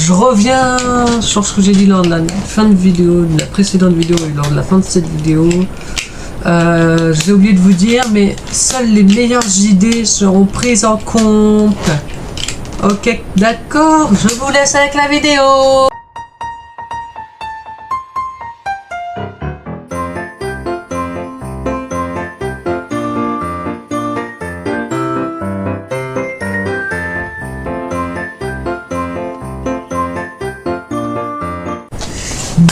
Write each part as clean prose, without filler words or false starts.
Je reviens sur ce que j'ai dit lors de la fin de vidéo, de la précédente vidéo et lors de la fin de cette vidéo. J'ai oublié de vous dire, mais seules les meilleures idées seront prises en compte. Ok, d'accord, je vous laisse avec la vidéo.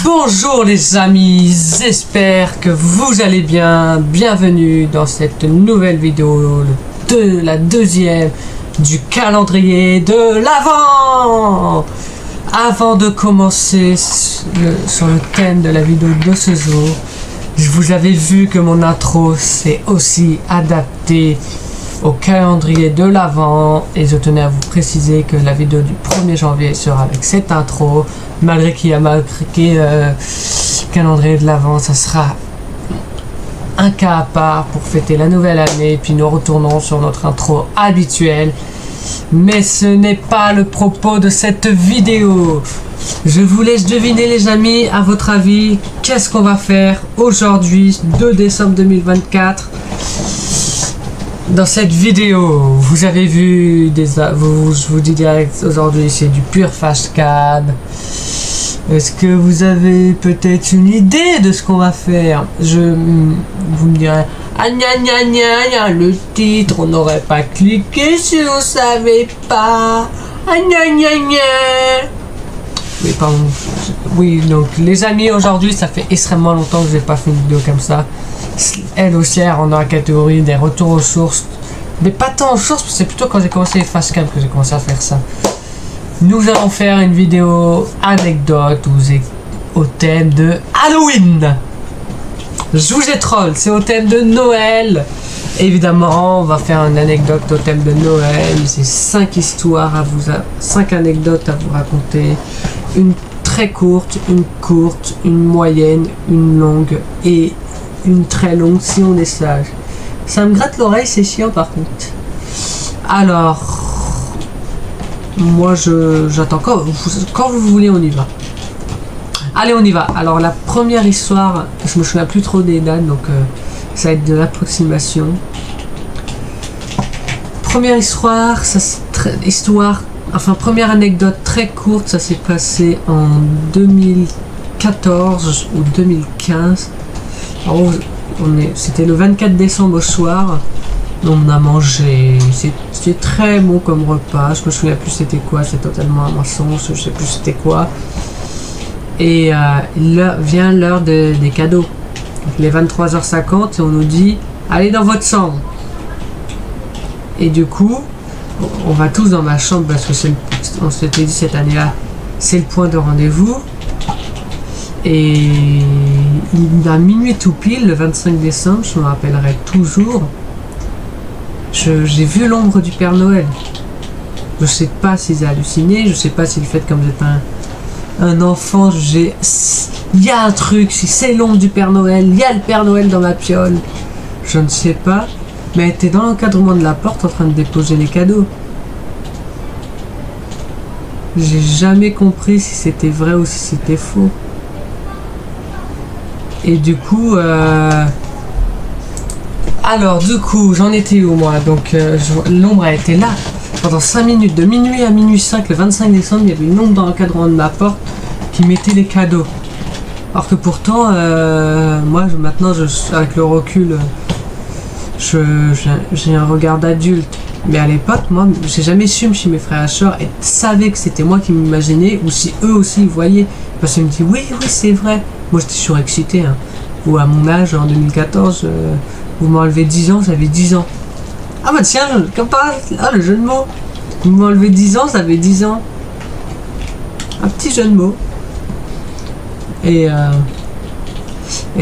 Bonjour les amis, j'espère que vous allez bien. Bienvenue dans cette nouvelle vidéo de la deuxième du calendrier de l'Avent. Avant de commencer sur le thème de la vidéo de ce jour, vous avez vu que mon intro s'est aussi adapté au calendrier de l'Avent et je tenais à vous préciser que la vidéo du 1er janvier sera avec cette intro, malgré qu'il y a marqué calendrier de l'Avent. Ça sera un cas à part pour fêter la nouvelle année, puis nous retournons sur notre intro habituelle, mais ce n'est pas le propos de cette vidéo. Je vous laisse deviner les amis, à votre avis, qu'est-ce qu'on va faire aujourd'hui, 2 décembre 2024. Dans cette vidéo, vous avez vu je vous dis direct, aujourd'hui c'est du pur fashcad. Est-ce que vous avez peut-être une idée de ce qu'on va faire? Vous me direz, ah gna gna gna, le titre, on n'aurait pas cliqué si on savait pas. Ah gna gna gna. Oui, pardon. Oui, donc les amis, aujourd'hui ça fait extrêmement longtemps que je n'ai pas fait une vidéo comme ça. Elle aussi, elle rentre dans la catégorie des retours aux sources, mais pas tant aux sources, c'est plutôt quand j'ai commencé les fashcam que j'ai commencé à faire ça. Nous allons faire une vidéo anecdote au thème de Halloween. Je vous ai troll, c'est au thème de Noël. Évidemment, on va faire une anecdote au thème de Noël. C'est 5 histoires 5 anecdotes à vous raconter. Une très courte, une moyenne, une longue et une très longue si on est sage. Ça me gratte l'oreille, c'est chiant par contre. Alors, moi j'attends quand vous voulez, on y va. Allez, on y va. Alors la première histoire, je me souviens plus trop des dates, donc ça va être de l'approximation. Première histoire, première anecdote très courte, ça s'est passé en 2014 ou 2015. C'était le 24 décembre au soir. On a mangé, c'était très bon comme repas. Je me souviens plus c'était quoi, c'est totalement un mensonge, je sais plus c'était quoi. Et vient l'heure des cadeaux. Donc, les 23h50 et on nous dit allez dans votre chambre. Et du coup, on va tous dans ma chambre parce que on s'était dit cette année-là, c'est le point de rendez-vous. Et à minuit tout pile, le 25 décembre, je me rappellerai toujours, j'ai vu l'ombre du Père Noël. Je sais pas si j'ai halluciné, je sais pas si le fait comme j'étais un enfant, il y a un truc, si c'est l'ombre du Père Noël, il y a le Père Noël dans ma piole. Je ne sais pas, mais elle était dans l'encadrement de la porte en train de déposer les cadeaux. J'ai jamais compris si c'était vrai ou si c'était faux. Et du coup, j'en étais où moi? Donc, l'ombre a été là pendant 5 minutes, de minuit à minuit 5, le 25 décembre, il y avait une ombre dans l'encadrement de ma porte qui mettait les cadeaux. Alors que pourtant, moi, maintenant, avec le recul, j'ai un regard d'adulte. Mais à l'époque, moi, j'ai jamais su chez mes frères et sœurs et savaient que c'était moi qui m'imaginais ou si eux aussi ils voyaient. Parce qu'ils me disaient, oui, c'est vrai. Moi, j'étais surexcité. Hein. Ou à mon âge, en 2014, vous m'enlevez 10 ans, j'avais 10 ans. Ah bah tiens, comme par le jeu de mots. Vous m'enlevez 10 ans, j'avais 10 ans. Un petit jeu de mots. Et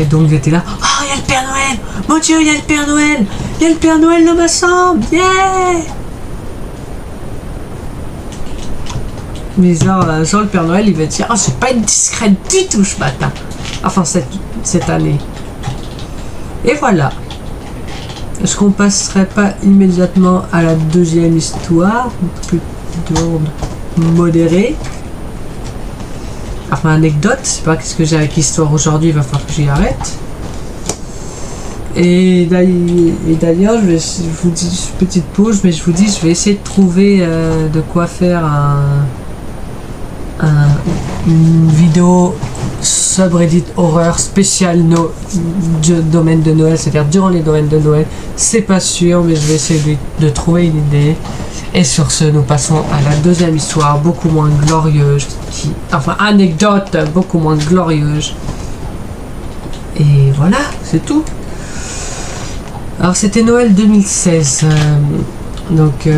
donc j'étais là. Oh, il y a le Père Noël! Mon Dieu, il y a le Père Noël! Il y a le Père Noël dans ma chambre! Yeah! Mais genre le Père Noël, il va dire, oh, c'est pas une discrète du tout ce matin. Enfin, cette année. Et voilà. Est-ce qu'on passerait pas immédiatement à la deuxième histoire, plutôt modérée? Enfin, anecdote, je sais pas qu'est-ce que j'ai avec l'histoire aujourd'hui, il va falloir que j'y arrête. Et d'ailleurs, je vous dis une petite pause, mais je vous dis, je vais essayer de trouver de quoi faire une vidéo subreddit horreur spécial domaine de Noël, c'est-à-dire durant les domaines de Noël. C'est pas sûr, mais je vais essayer de trouver une idée. Et sur ce, nous passons à la deuxième histoire, beaucoup moins glorieuse, enfin anecdote beaucoup moins glorieuse. Et voilà, c'est tout. Alors c'était Noël 2016, donc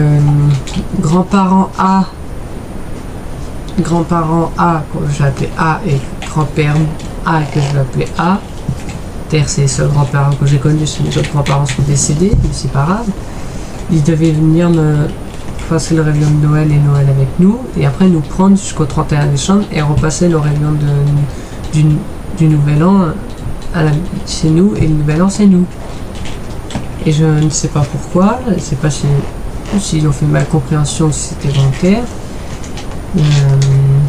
grands-parents A, que je vais appeler A, et grand-père A que je vais appeler A. D'ailleurs c'est les seuls grands-parents que j'ai connus, les autres grands-parents sont décédés, mais c'est pas grave. Ils devaient venir me passer le réveillon de Noël et Noël avec nous, et après nous prendre jusqu'au 31 décembre et repasser le réveillon du Nouvel An chez nous, et le Nouvel An c'est nous. Et je ne sais pas pourquoi, je ne sais pas s'ils ont fait mal compréhension, si c'était volontaire.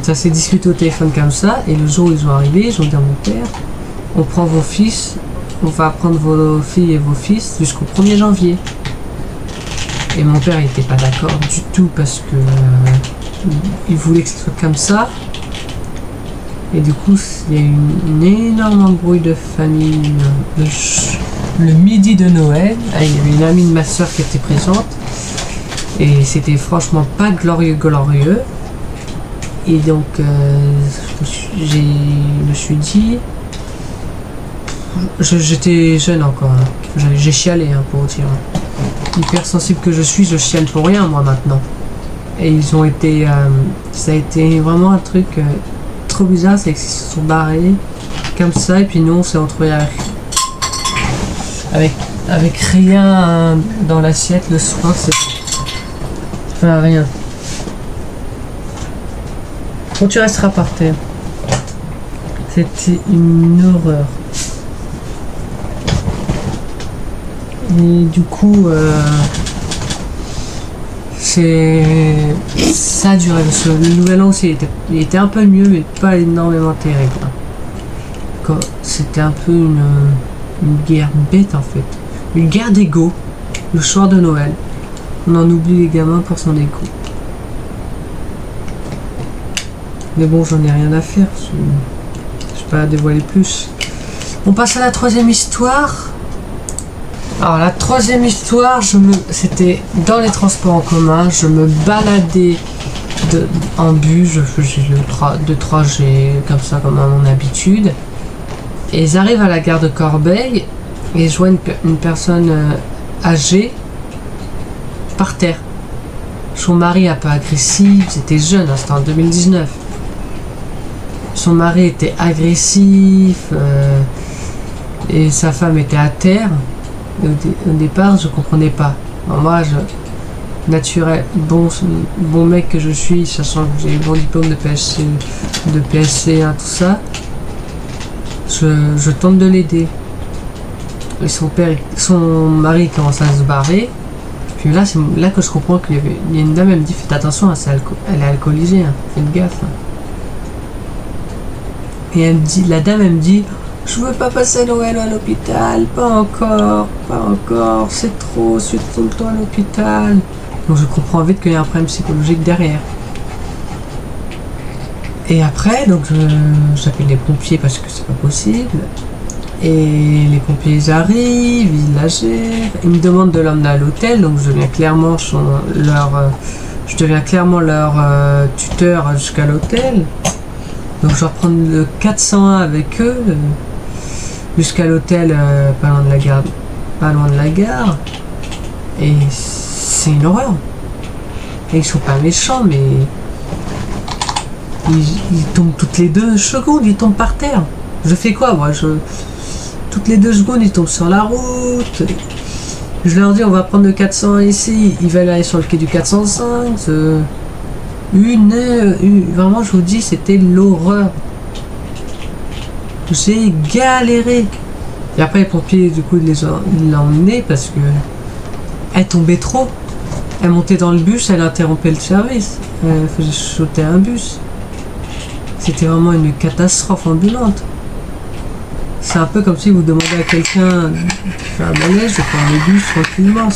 Ça s'est discuté au téléphone comme ça, et le jour où ils sont arrivés, ils ont dit à mon père, on prend vos fils, on va prendre vos filles et vos fils jusqu'au 1er janvier. Et mon père n'était pas d'accord du tout parce que il voulait que ce soit comme ça. Et du coup, il y a eu une énorme embrouille de famille le midi de Noël. Il y avait une amie de ma soeur qui était présente. Et c'était franchement pas glorieux. Et donc, je me suis dit... J'étais jeune encore. J'ai chialé, pour dire. Hyper sensible que je suis, je chiale pour rien, moi, maintenant. Et ils ont été... ça a été vraiment un truc... trop bizarre, c'est qu'ils se sont barrés comme ça, et puis nous on s'est retrouvés avec rien dans l'assiette le soir. Enfin rien. Bon, tu resteras par terre. C'était une horreur. Et du coup ça a duré, parce que le Nouvel An aussi il était un peu mieux, mais pas énormément terrible. C'était un peu une guerre bête en fait, une guerre d'ego le soir de Noël. On en oublie les gamins pour son ego. Mais bon, j'en ai rien à faire, je vais pas dévoiler plus. On passe à la troisième histoire. Alors la troisième histoire, c'était dans les transports en commun, je me baladais en bus, je faisais deux trajets comme ça, comme à mon habitude. Et j'arrive à la gare de Corbeil et je vois une personne âgée par terre. Son mari un peu agressif, c'était jeune, c'était en 2019. Son mari était agressif et sa femme était à terre. Au départ, je comprenais pas. Alors moi, naturel, bon mec que je suis, sachant que j'ai eu bon diplôme de PSC, tout ça, je tente de l'aider. Et son mari commence à se barrer. Puis là, c'est là que je comprends qu'il y a une dame, elle me dit, faites attention, elle est alcoolisée, faites gaffe. Et la dame, elle me dit, je veux pas passer Noël à l'hôpital, pas encore, c'est trop, je suis tout le temps à l'hôpital. Donc je comprends vite qu'il y a un problème psychologique derrière. Et après, donc j'appelle les pompiers parce que c'est pas possible. Et les pompiers ils arrivent, ils la gèrent, ils me demandent de l'emmener à l'hôtel, donc je deviens clairement leur tuteur jusqu'à l'hôtel. Donc je vais reprendre le 401 avec eux jusqu'à l'hôtel, pas loin de la gare. Et c'est une horreur. Et ils sont pas méchants, mais ils tombent toutes les 2 secondes, ils tombent par terre. Je fais quoi moi? Toutes les 2 secondes, ils tombent sur la route. Je leur dis on va prendre le 401 ici, ils veulent aller sur le quai du 405. Vraiment, je vous dis, c'était l'horreur. J'ai galéré. Et après, les pompiers, du coup, ils l'ont emmené parce que elle tombait trop. Elle montait dans le bus, elle interrompait le service. Elle faisait sauter un bus. C'était vraiment une catastrophe ambulante. C'est un peu comme si vous demandez à quelqu'un de faire un manège, de prendre le bus tranquillement.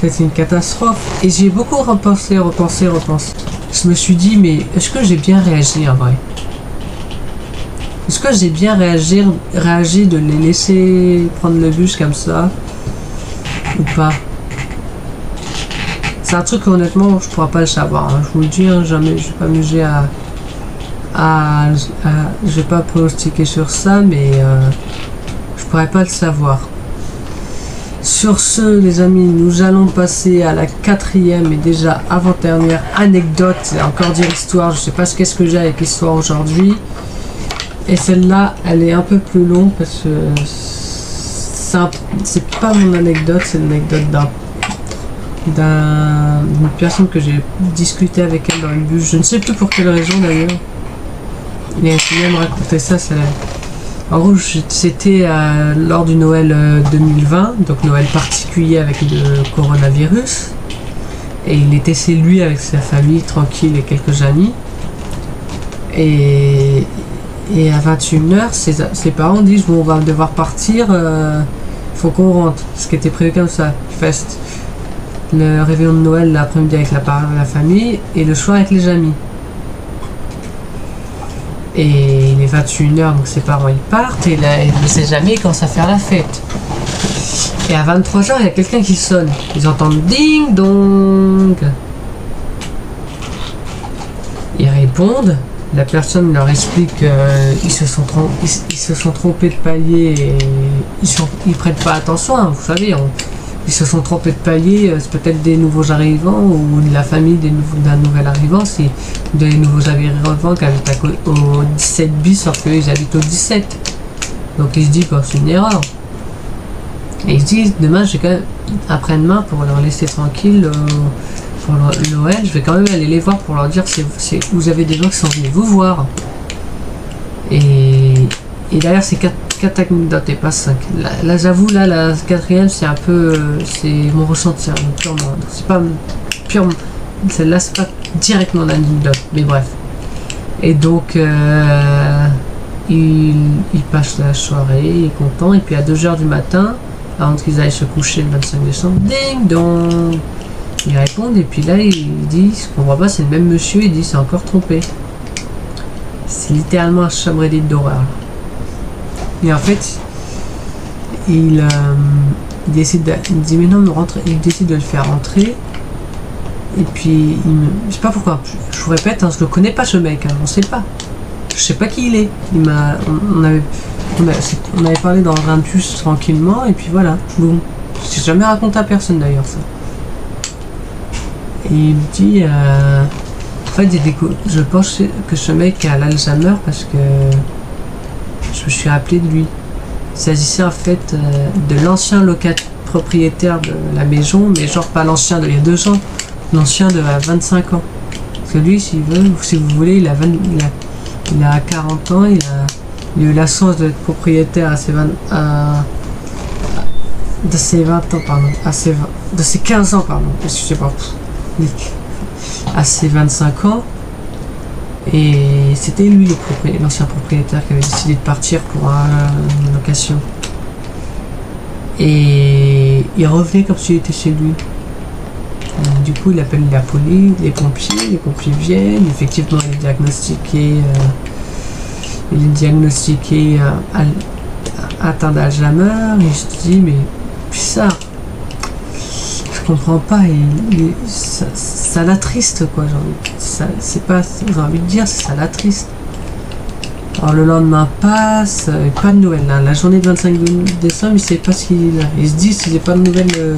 C'est une catastrophe. Et j'ai beaucoup repensé. Je me suis dit, mais est-ce que j'ai bien réagi en vrai? Est-ce que j'ai bien réagi de les laisser prendre le bus comme ça? Ou pas? C'est un truc honnêtement, je pourrais pas le savoir. Hein. Je vous le dis, hein, jamais, je vais pas m'amuser je vais pas pronostiquer sur ça, mais je pourrais pas le savoir. Sur ce, les amis, nous allons passer à la 4e et déjà avant-dernière anecdote. C'est encore dire histoire. Je sais pas qu'est-ce que j'ai avec l'histoire aujourd'hui. Et celle-là, elle est un peu plus longue parce que c'est pas mon anecdote, c'est l'anecdote d'une personne que j'ai discuté avec elle dans une bus. Je ne sais plus pour quelle raison d'ailleurs. Mais elle s'est même raconté ça. En gros, c'était lors du Noël 2020, donc Noël particulier avec le coronavirus. Et il était chez lui avec sa famille, tranquille et quelques amis. Et à 21h, ses parents disent bon, on va devoir partir, faut qu'on rentre. Ce qui était prévu comme ça. Fest. Le réveillon de Noël l'après-midi avec la famille et le soir avec les amis. Et il est 21h, donc ses parents ils partent et ses amis commencent à faire la fête. Et à 23h, il y a quelqu'un qui sonne. Ils entendent ding dong. Ils répondent. La personne leur explique qu'ils se sont trompés de palier et ils prêtent pas attention. Hein, vous savez, ils se sont trompés de palier. C'est peut-être des nouveaux arrivants ou de la famille d'un nouvel arrivant. C'est des nouveaux arrivants qui habitent au 17 bis, sauf qu'eux ils habitent au 17. Donc ils se disent bah, c'est une erreur. Et ils se disent demain, j'ai quand même après-demain pour leur laisser tranquille. Pour Noël, je vais quand même aller les voir pour leur dire vous avez des gens qui sont venus vous voir. Et d'ailleurs, c'est 4 anecdotes et pas 5. Là j'avoue, la 4e, c'est un peu. C'est mon ressenti, hein, purement. C'est pas purement. Celle-là, c'est pas directement l'anecdote, mais bref. Et donc, il passe la soirée, il est content, et puis à 2h du matin, avant qu'ils aillent se coucher le 25 décembre, ding dong! Ils répondent et puis là ils disent qu'on voit pas, c'est le même monsieur, il dit c'est encore trompé. C'est littéralement un chambre d'horreur. Et en fait il dit mais non, il décide de le faire rentrer. Et puis je sais pas pourquoi, je vous répète, hein, je le connais pas ce mec, hein, on sait pas. Je sais pas qui il est. On avait parlé dans un bus tranquillement et puis voilà. Boum. J'ai jamais raconté à personne d'ailleurs ça. Et il me dit, en fait, je pense que ce mec a l'Alzheimer parce que je me suis rappelé de lui. Il s'agissait en fait de l'ancien propriétaire de la maison, mais genre pas l'ancien d'il y a 2 ans, l'ancien de 25 ans. Parce que lui, si vous voulez, il a 40 ans, il a eu la chance d'être propriétaire de ses 15 ans, pardon, excusez-moi. À ses 25 ans, et c'était lui l'ancien propriétaire qui avait décidé de partir pour une location, et il revenait comme s'il était chez lui. Du coup il appelle la police, les pompiers viennent, effectivement il est diagnostiqué atteint d'Alzheimer, et je te dis mais bizarre. Je comprends pas, ça l'attriste quoi, j'ai envie de dire, ça l'attriste. Alors le lendemain passe, pas de nouvelles, la journée de 25 décembre, il sait pas il se dit si j'ai pas de nouvelles,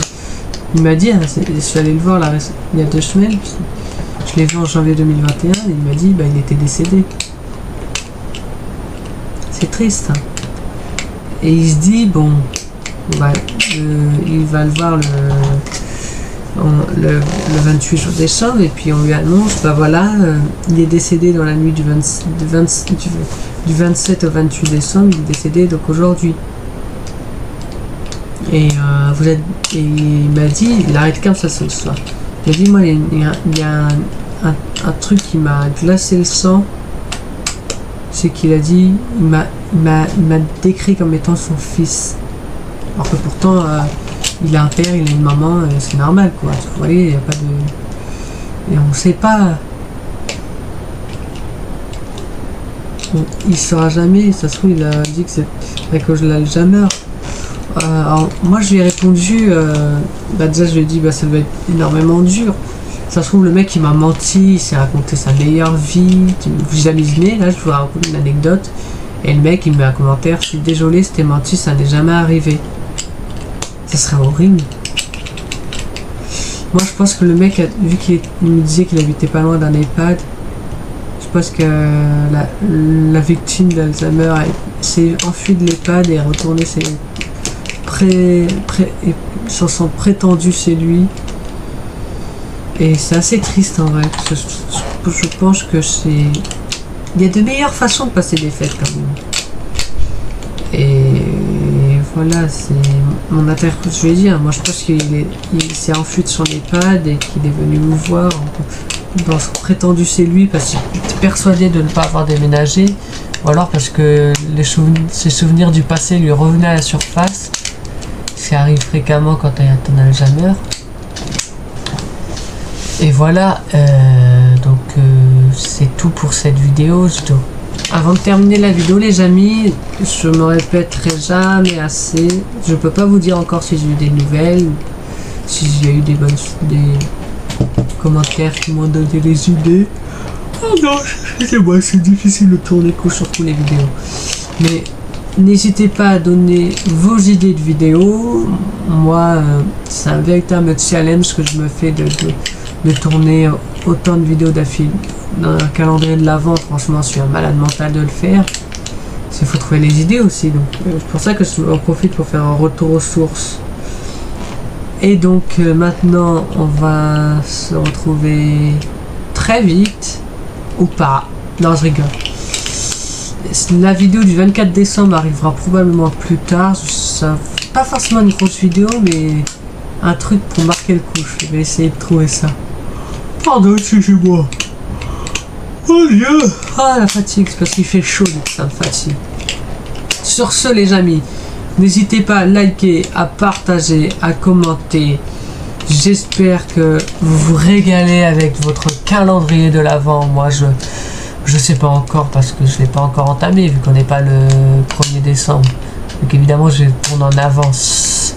il m'a dit, je suis allé le voir là, il y a 2 semaines, je l'ai vu en janvier 2021, et il m'a dit bah il était décédé. C'est triste, hein. Et il se dit bon, bah, il va le voir le 28 décembre et puis on lui annonce bah voilà, il est décédé dans la nuit du 27 au 28 décembre, il est décédé donc aujourd'hui. Et il m'a dit, il arrête comme ça ce soir. Il m'a dit moi il y a un truc qui m'a glacé le sang c'est qu'il a dit, il m'a décrit comme étant son fils. Alors que pourtant, il a un père, il a une maman, c'est normal quoi. Vous voyez, il n'y a pas de... Et on sait pas... Il saura jamais, ça se trouve il a dit que c'est que je l'Alzheimer. Alors, moi je lui ai répondu, déjà je lui ai dit ça va être énormément dur. Ça se trouve le mec il m'a menti, il s'est raconté sa meilleure vie. Vous imaginez, là je vous raconte une anecdote. Et le mec il me met un commentaire, je suis désolé c'était menti, ça n'est jamais arrivé. Ça serait horrible. Moi je pense que le mec, vu qu'il me disait qu'il habitait pas loin d'un EHPAD, je pense que la victime d'Alzheimer s'est enfuie de l'EHPAD et est retournée sur son prétendu chez lui. Et c'est assez triste en vrai. Je pense que c'est... Il y a de meilleures façons de passer des fêtes quand même. Et voilà, c'est mon interprète. Je vais dire, moi je pense qu'il s'est enfui de son EHPAD et qu'il est venu me voir dans son prétendu chez lui parce qu'il était persuadé de ne pas avoir déménagé, ou alors parce que ses souvenirs du passé lui revenaient à la surface. Ça arrive fréquemment quand tu as ton Alzheimer. Et voilà, c'est tout pour cette vidéo. Avant de terminer la vidéo les amis, je me répéterai jamais assez. Je peux pas vous dire encore si j'ai eu des nouvelles, si j'ai eu des commentaires qui m'ont donné des idées. Oh non, excusez-moi, c'est difficile de tourner coup sur tous les vidéos. Mais n'hésitez pas à donner vos idées de vidéos. Moi, c'est un véritable challenge que je me fais de tourner autant de vidéos d'affilée dans un calendrier de l'avant. Franchement, je suis un malade mental de le faire. Il faut trouver les idées aussi. Donc, c'est pour ça que je en profite pour faire un retour aux sources. Et donc maintenant, on va se retrouver très vite. Ou pas. Non, je rigole. La vidéo du 24 décembre arrivera probablement plus tard. Ça, pas forcément une grosse vidéo, mais un truc pour marquer le coup. Je vais essayer de trouver ça. Pardon, excusez-moi. Oh Dieu. Ah, la fatigue, c'est parce qu'il fait chaud, donc ça me fatigue. Sur ce, les amis, n'hésitez pas à liker, à partager, à commenter. J'espère que vous vous régalez avec votre calendrier de l'Avent. Moi, je sais pas encore parce que je l'ai pas encore entamé vu qu'on n'est pas le 1er décembre. Donc évidemment, je tourne en avance.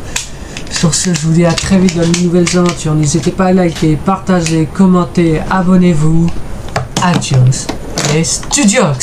Sur ce, je vous dis à très vite dans de nouvelles aventures. N'hésitez pas à liker, partager, commenter, abonnez-vous. Adios les studios.